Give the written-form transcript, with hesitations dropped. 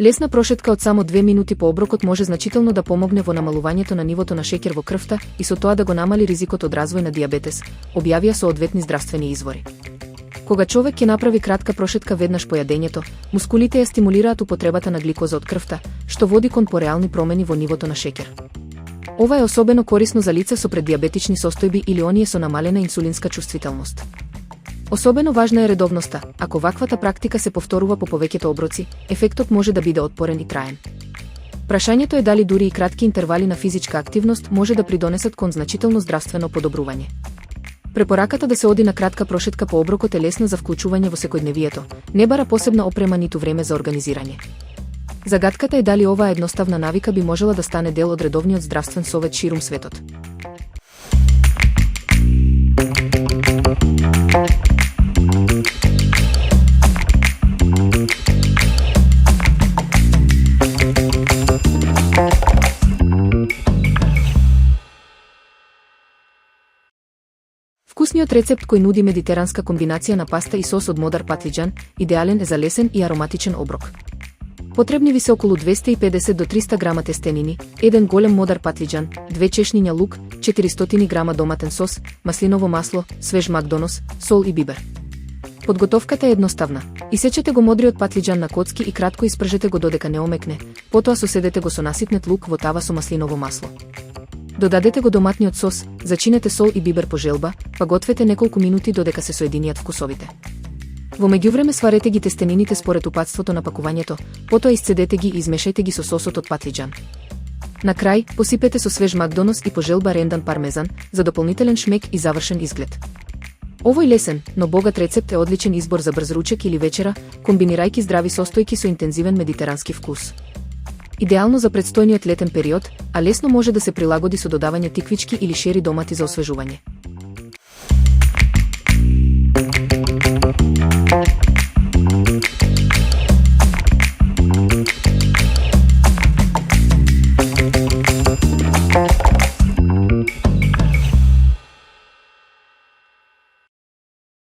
Лесна прошетка од само 2 минути по оброкот може значително да помогне во намалувањето на нивото на шеќер во крвта и со тоа да го намали ризикот од развој на дијабетес, објавија соодветни здравствени извори. Кога човек ќе направи кратка прошетка веднаш по јадењето, мускулите ја стимулираат употребата на гликоза од крвта, што води кон пореални промени во нивото на шеќер. Ова е особено корисно за лица со преддијабетични состојби или оние со намалена инсулинска чувствителност. Особено важна е редовноста. Ако ваквата практика се повторува по повеќето оброци, ефектот може да биде отпорен и траен. Прашањето е дали дури и кратки интервали на физичка активност може да придонесат кон значително здравствено подобрување. Препораката да се оди на кратка прошетка по оброкот е лесна за вклучување во секојдневието, не бара посебна опрема ниту време за организирање. Загадката е дали оваа едноставна навика би можела да стане дел од редовниот здравствен совет ширум светот. Вкусниот рецепт кој нуди медитеранска комбинација на паста и сос од модар патлиџан, идеален е за лесен и ароматичен оброк. Потребни ви се околу 250 до 300 грама тестенини, еден голем модар патлиџан, 2 чешниња лук, 400 грама доматен сос, маслиново масло, свеж макдонос, сол и бибер. Подготовката е едноставна. Исечете го модриот патлиџан на коцки и кратко испржете го додека не омекне, потоа соседете го со наситнет лук во тава со маслиново масло. Додадете го доматниот сос, зачинете сол и бибер по желба, па гответе неколку минути додека се соединиат вкусовите. Во меѓувреме сварете ги тестенините според упатството на пакувањето, потоа исцедете ги и измешајте ги со сосот од патлиџан. На крај, посипете со свеж макдонос и по желба рендан пармезан, за дополнителен шмек и завршен изглед. Овој лесен, но богат рецепт е одличен избор за брз ручек или вечера, комбинирајќи здрави состојки со интензивен медитерански вкус. Идеално за предстојниот летен период, а лесно може да се прилагоди со додавање тиквички или шери домати за освежување.